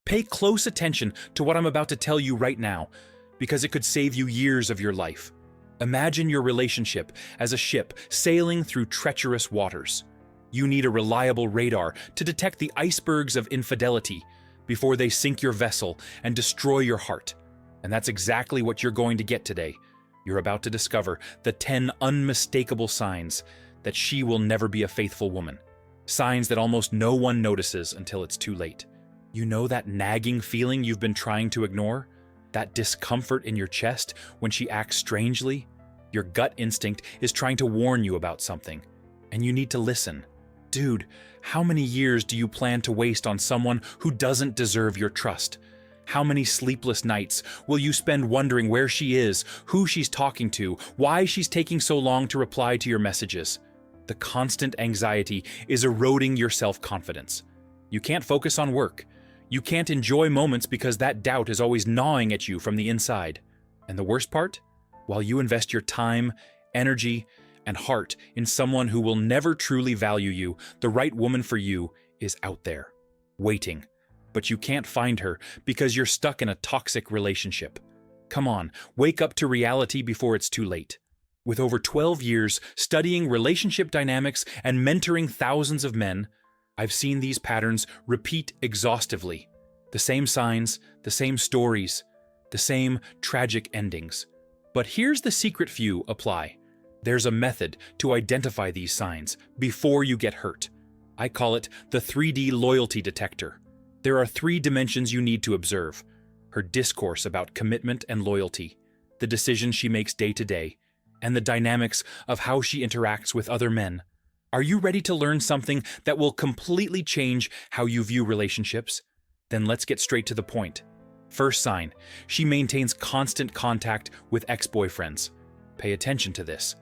Pay close attention to what I'm about to tell you right now, because it could save you years of your life. Imagine your relationship as a ship sailing through treacherous waters. You need a reliable radar to detect the icebergs of infidelity before they sink your vessel and destroy your heart. And that's exactly what you're going to get today. You're about to discover the 10 unmistakable signs that she will never be a faithful woman. Signs that almost no one notices until it's too late. You know that nagging feeling you've been trying to ignore? That discomfort in your chest when she acts strangely? Your gut instinct is trying to warn you about something, and you need to listen. Dude, how many years do you plan to waste on someone who doesn't deserve your trust? How many sleepless nights will you spend wondering where she is, who she's talking to, why she's taking so long to reply to your messages? The constant anxiety is eroding your self-confidence. You can't focus on work. You can't enjoy moments because that doubt is always gnawing at you from the inside. And the worst part? While you invest your time, energy, and heart in someone who will never truly value you, the right woman for you is out there, waiting. But you can't find her because you're stuck in a toxic relationship. Come on, wake up to reality before it's too late. With over 12 years studying relationship dynamics and mentoring thousands of men, I've seen these patterns repeat exhaustively. The same signs, the same stories, the same tragic endings. But here's the secret few apply. There's a method to identify these signs before you get hurt. I call it the 3D loyalty detector. There are 3 dimensions you need to observe: her discourse about commitment and loyalty, the decisions she makes day to day, and the dynamics of how she interacts with other men. Are you ready to learn something that will completely change how you view relationships? Then let's get straight to the point. First sign, she maintains constant contact with ex-boyfriends. Pay attention to this.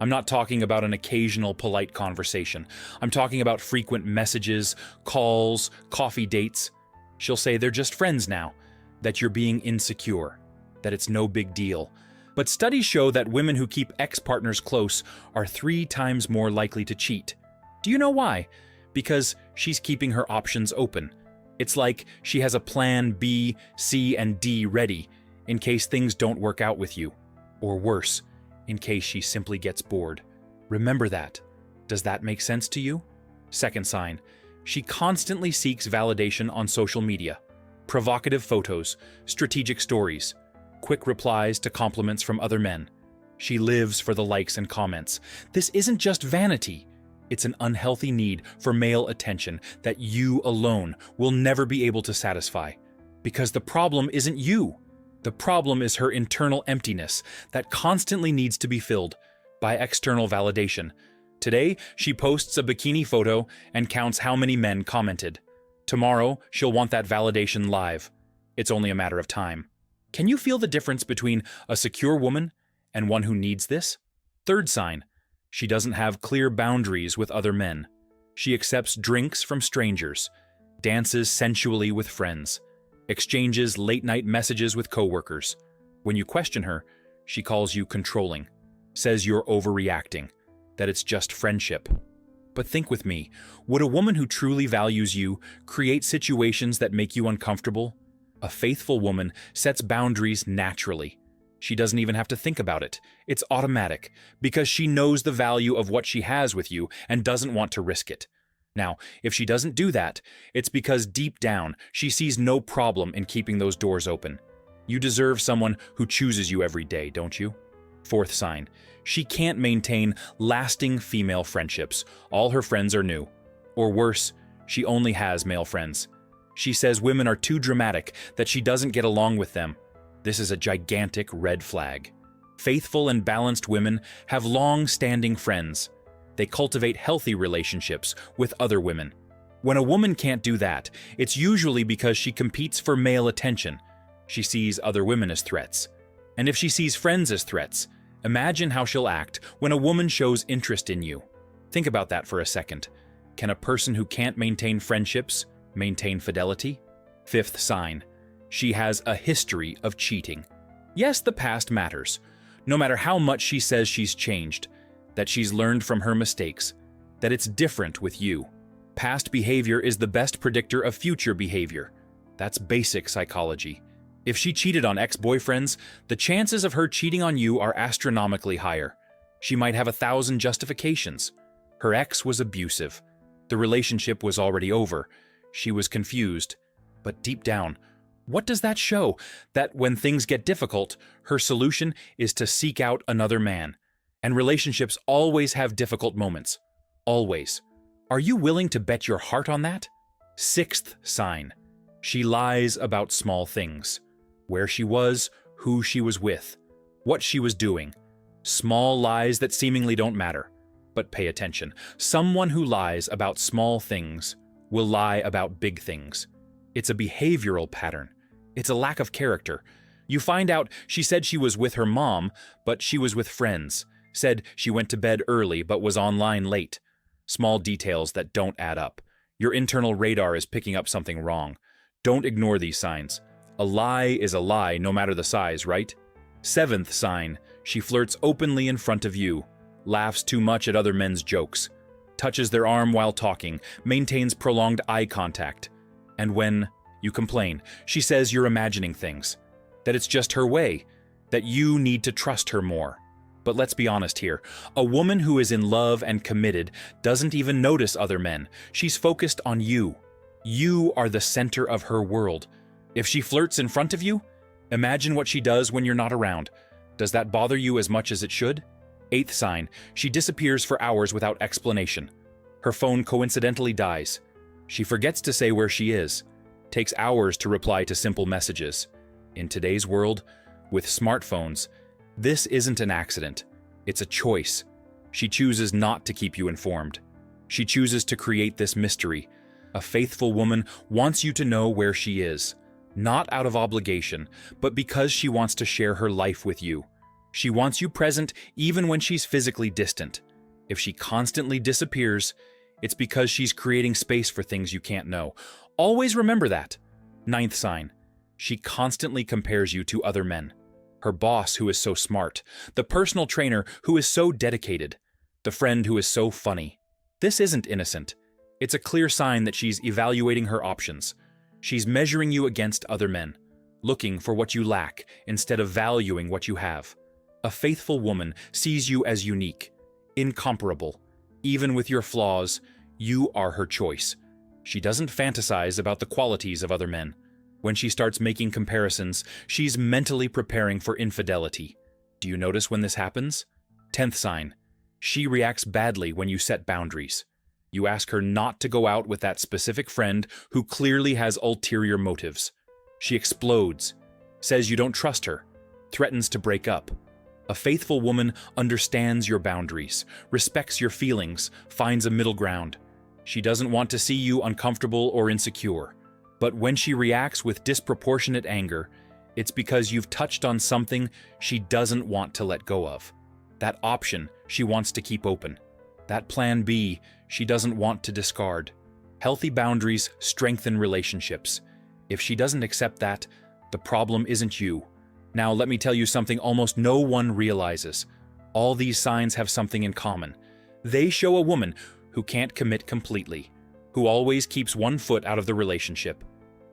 I'm not talking about an occasional polite conversation. I'm talking about frequent messages, calls, coffee dates. She'll say they're just friends now, that you're being insecure, that it's no big deal. But studies show that women who keep ex-partners close are 3 times more likely to cheat. Do you know why? Because she's keeping her options open. It's like she has a plan B, C, and D ready in case things don't work out with you. Or worse, in case she simply gets bored. Remember that. Does that make sense to you? Second sign, she constantly seeks validation on social media. Provocative photos, strategic stories, quick replies to compliments from other men. She lives for the likes and comments. This isn't just vanity. It's an unhealthy need for male attention that you alone will never be able to satisfy. Because the problem isn't you. The problem is her internal emptiness that constantly needs to be filled by external validation. Today, she posts a bikini photo and counts how many men commented. Tomorrow, she'll want that validation live. It's only a matter of time. Can you feel the difference between a secure woman and one who needs this? Third sign, she doesn't have clear boundaries with other men. She accepts drinks from strangers, dances sensually with friends, exchanges late-night messages with coworkers. When you question her, she calls you controlling, says you're overreacting, that it's just friendship. But think with me, would a woman who truly values you create situations that make you uncomfortable? A faithful woman sets boundaries naturally. She doesn't even have to think about it. It's automatic, because she knows the value of what she has with you and doesn't want to risk it. Now, if she doesn't do that, it's because deep down, she sees no problem in keeping those doors open. You deserve someone who chooses you every day, don't you? Fourth sign, she can't maintain lasting female friendships. All her friends are new. Or worse, she only has male friends. She says women are too dramatic, that she doesn't get along with them. This is a gigantic red flag. Faithful and balanced women have long-standing friends. They cultivate healthy relationships with other women. When a woman can't do that, it's usually because she competes for male attention. She sees other women as threats. And if she sees friends as threats, imagine how she'll act when a woman shows interest in you. Think about that for a second. Can a person who can't maintain friendships maintain fidelity? Fifth sign, she has a history of cheating. Yes, the past matters. No matter how much she says she's changed, that she's learned from her mistakes, that it's different with you. Past behavior is the best predictor of future behavior. That's basic psychology. If she cheated on ex-boyfriends, the chances of her cheating on you are astronomically higher. She might have 1,000 justifications. Her ex was abusive. The relationship was already over. She was confused. But deep down, what does that show? That when things get difficult, her solution is to seek out another man. And relationships always have difficult moments. Always. Are you willing to bet your heart on that? Sixth sign. She lies about small things. Where she was, who she was with, what she was doing. Small lies that seemingly don't matter. But pay attention. Someone who lies about small things will lie about big things. It's a behavioral pattern. It's a lack of character. You find out she said she was with her mom, but she was with friends. Said she went to bed early, but was online late. Small details that don't add up. Your internal radar is picking up something wrong. Don't ignore these signs. A lie is a lie, no matter the size, right? Seventh sign. She flirts openly in front of you. Laughs too much at other men's jokes. Touches their arm while talking. Maintains prolonged eye contact. And when you complain, she says you're imagining things. That it's just her way. That you need to trust her more. But let's be honest here. A woman who is in love and committed doesn't even notice other men. She's focused on you. You are the center of her world. If she flirts in front of you, imagine what she does when you're not around. Does that bother you as much as it should? Eighth sign. She disappears for hours without explanation. Her phone coincidentally dies. She forgets to say where she is. Takes hours to reply to simple messages. In today's world, with smartphones, this isn't an accident. It's a choice. She chooses not to keep you informed. She chooses to create this mystery. A faithful woman wants you to know where she is. Not out of obligation, but because she wants to share her life with you. She wants you present even when she's physically distant. If she constantly disappears, it's because she's creating space for things you can't know. Always remember that. Ninth sign. She constantly compares you to other men. Her boss who is so smart. The personal trainer who is so dedicated. The friend who is so funny. This isn't innocent. It's a clear sign that she's evaluating her options. She's measuring you against other men, looking for what you lack instead of valuing what you have. A faithful woman sees you as unique, incomparable. Even with your flaws, you are her choice. She doesn't fantasize about the qualities of other men. When she starts making comparisons, she's mentally preparing for infidelity. Do you notice when this happens? 10th sign. She reacts badly when you set boundaries. You ask her not to go out with that specific friend who clearly has ulterior motives. She explodes, says you don't trust her, threatens to break up. A faithful woman understands your boundaries, respects your feelings, finds a middle ground. She doesn't want to see you uncomfortable or insecure. But when she reacts with disproportionate anger, it's because you've touched on something she doesn't want to let go of. That option she wants to keep open. That plan B she doesn't want to discard. Healthy boundaries strengthen relationships. If she doesn't accept that, the problem isn't you. Now let me tell you something almost no one realizes. All these signs have something in common. They show a woman who can't commit completely, who always keeps one foot out of the relationship.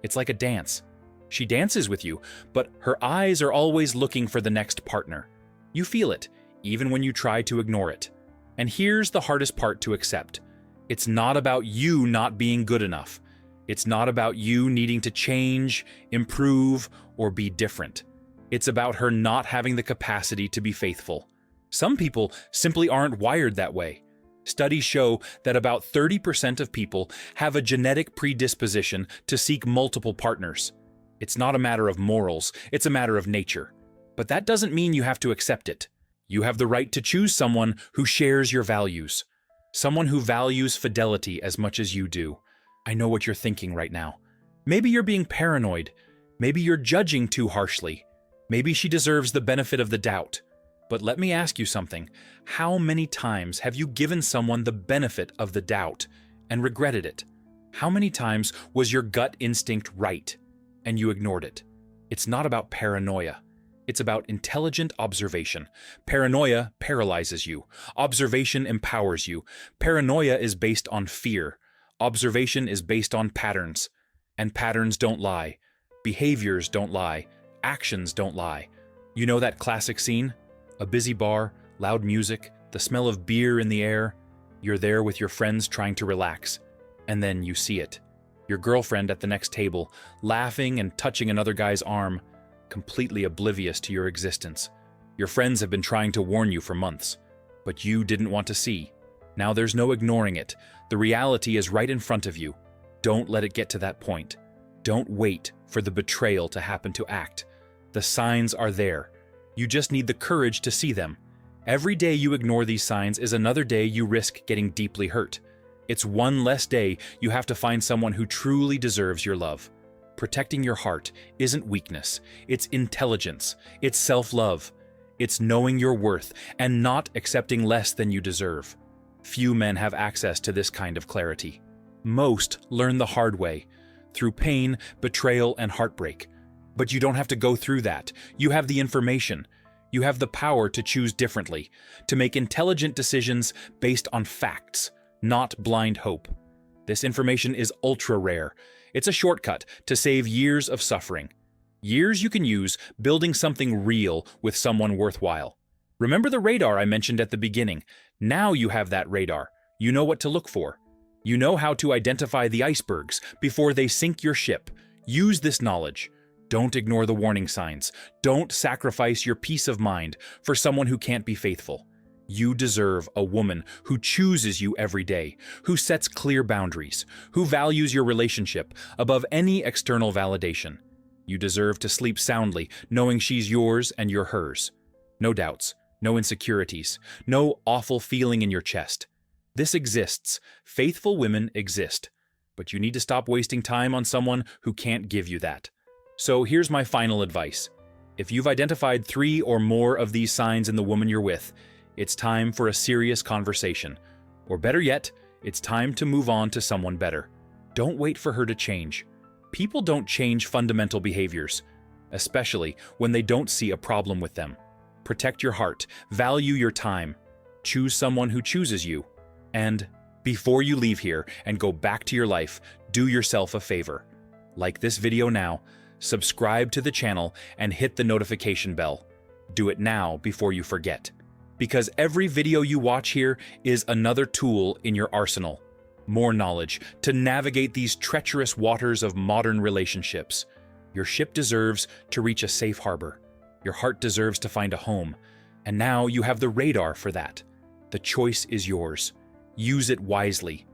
It's like a dance. She dances with you, but her eyes are always looking for the next partner. You feel it, even when you try to ignore it. And here's the hardest part to accept. It's not about you not being good enough. It's not about you needing to change, improve, or be different. It's about her not having the capacity to be faithful. Some people simply aren't wired that way. Studies show that about 30% of people have a genetic predisposition to seek multiple partners. It's not a matter of morals, it's a matter of nature. But that doesn't mean you have to accept it. You have the right to choose someone who shares your values. Someone who values fidelity as much as you do. I know what you're thinking right now. Maybe you're being paranoid. Maybe you're judging too harshly. Maybe she deserves the benefit of the doubt. But let me ask you something. How many times have you given someone the benefit of the doubt and regretted it? How many times was your gut instinct right and you ignored it? It's not about paranoia. It's about intelligent observation. Paranoia paralyzes you. Observation empowers you. Paranoia is based on fear. Observation is based on patterns. And patterns don't lie. Behaviors don't lie. Actions don't lie. You know that classic scene? A busy bar, loud music, the smell of beer in the air. You're there with your friends trying to relax. And then you see it. Your girlfriend at the next table, laughing and touching another guy's arm, completely oblivious to your existence. Your friends have been trying to warn you for months, but you didn't want to see. Now there's no ignoring it. The reality is right in front of you. Don't let it get to that point. Don't wait for the betrayal to happen to act. The signs are there. You just need the courage to see them. Every day you ignore these signs is another day you risk getting deeply hurt. It's one less day you have to find someone who truly deserves your love. Protecting your heart isn't weakness. It's intelligence. It's self-love. It's knowing your worth and not accepting less than you deserve. Few men have access to this kind of clarity. Most learn the hard way, through pain, betrayal, and heartbreak. But you don't have to go through that. You have the information. You have the power to choose differently, to make intelligent decisions based on facts, not blind hope. This information is ultra rare. It's a shortcut to save years of suffering. Years you can use building something real with someone worthwhile. Remember the radar I mentioned at the beginning? Now you have that radar. You know what to look for. You know how to identify the icebergs before they sink your ship. Use this knowledge. Don't ignore the warning signs. Don't sacrifice your peace of mind for someone who can't be faithful. You deserve a woman who chooses you every day, who sets clear boundaries, who values your relationship above any external validation. You deserve to sleep soundly, knowing she's yours and you're hers. No doubts, no insecurities, no awful feeling in your chest. This exists. Faithful women exist. But you need to stop wasting time on someone who can't give you that. So here's my final advice. If you've identified 3 or more of these signs in the woman you're with, it's time for a serious conversation. Or better yet, it's time to move on to someone better. Don't wait for her to change. People don't change fundamental behaviors, especially when they don't see a problem with them. Protect your heart, value your time, choose someone who chooses you. And before you leave here and go back to your life, do yourself a favor. Like this video now, subscribe to the channel, and hit the notification bell. Do it now before you forget. Because every video you watch here is another tool in your arsenal. More knowledge to navigate these treacherous waters of modern relationships. Your ship deserves to reach a safe harbor. Your heart deserves to find a home. And now you have the radar for that. The choice is yours. Use it wisely.